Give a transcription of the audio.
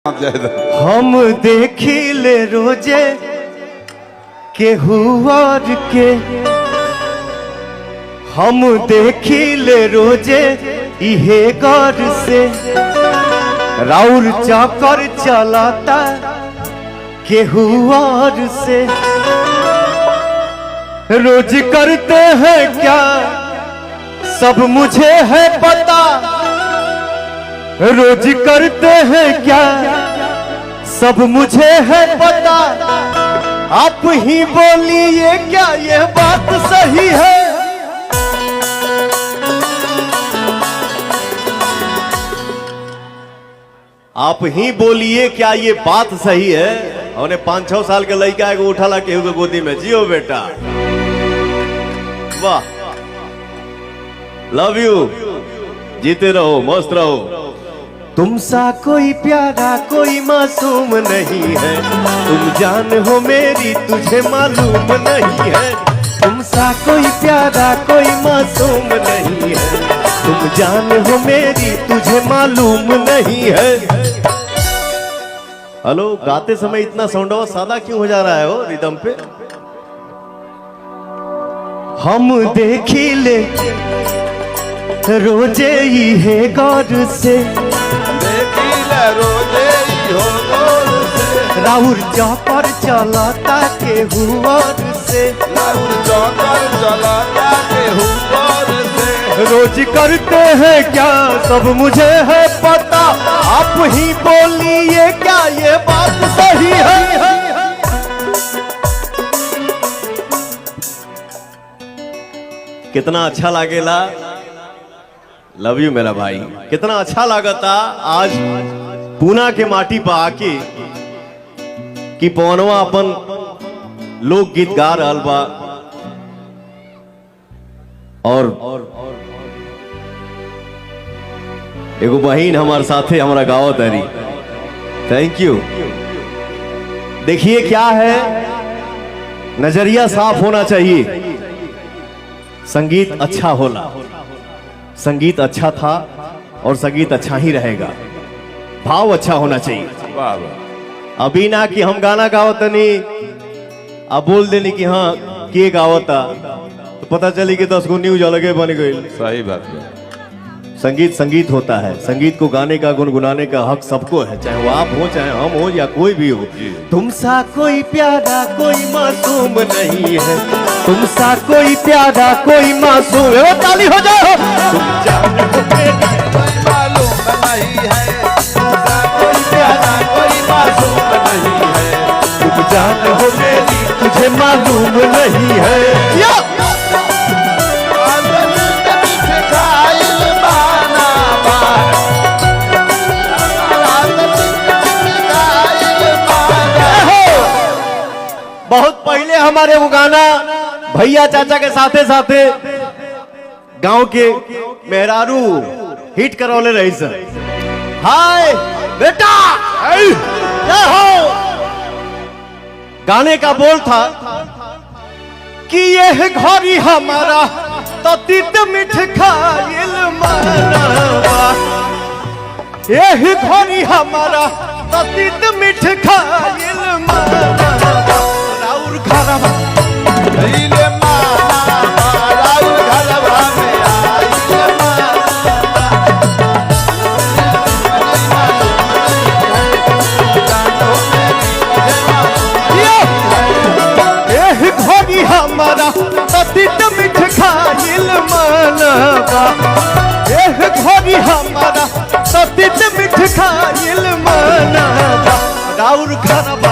हम देखिले रोजे केहू और के, हम देखिले रोजे इहे गौर से, राउर चक्कर चलाता केहू और से। रोज करते हैं क्या सब मुझे है पता, रोज करते हैं क्या सब मुझे है पता। आप ही बोलिए क्या ये बात सही है। आप ही बोलिए क्या ये बात सही है। और 5-6 साल के लड़का को उठाला केहू के गोदी में, जियो बेटा, वाह, लव यू, जीते रहो, मस्त रहो। तुमसा कोई प्यारा कोई मासूम नहीं है, तुम जान हो मेरी तुझे मालूम नहीं है। तुमसा कोई प्यारा कोई मासूम नहीं है, तुम जान हो मेरी तुझे मालूम नहीं है। हेलो, गाते समय इतना साउंड सादा क्यों हो जा रहा है वो रिदम पे। हम देखिले रोजे ही है गौर से, देखिले रोजे ही हो गौर से, राउर चौपर चलाता केहू और से, राउर चौपर चलाता केहू और से। रोज करते हैं क्या सब मुझे है पता। आप ही बोलिए क्या ये बात सही है। कितना अच्छा लागेला, लव यू मेरा भाई। कितना अच्छा लागता आज पूना के माटी पर आके कि पवनवा अपन लोक गीत गा रहल बा और एगो बहन हमारे साथे हमारा गाँव तरी। Thank you. देखिए क्या है, नजरिया साफ होना चाहिए। संगीत अच्छा होला, संगीत अच्छा था और संगीत अच्छा ही रहेगा। भाव अच्छा होना चाहिए। वाह वाह। अभी ना कि हम गाना गावतनी अब बोल देनी कि हाँ के गावता, तो पता चली कि 10 गो न्यूज अलगे बन गई। सही बात है। संगीत संगीत होता है। संगीत को गाने का गुनगुनाने का हक सबको है, चाहे वो आप हो चाहे हम हो या कोई भी हो। तुमसा कोई प्यारा कोई मासूम नहीं है, तुमसा कोई प्यारा कोई मासूम है। वो ताली हो जाओ। तुम जान हो मेरी कोई मालूम नहीं है, तुमसा कोई प्यारा कोई मासूम नहीं है, तुम जान हो मेरी तुझे मालूम नहीं है। बहुत पहले हमारे वो गाना भैया चाचा के साथे साथे गांव के मेहरारू हिट करौले रही सर। हाय बेटा क्या हो। गाने का बोल था कि यह घड़ी हमारा तो तित मिठ खाइल मानवा, यह घड़ी हमारा तो तित मिठ खाइल मानवा। राउर घरवा आइले माना, राउर घरवा में आइले माना। एह घड़ी हमारा ततित मिठ खाइल मानवा, एह घड़ी हमारा ततित मिठ खाइल मानवा। राउर घरवा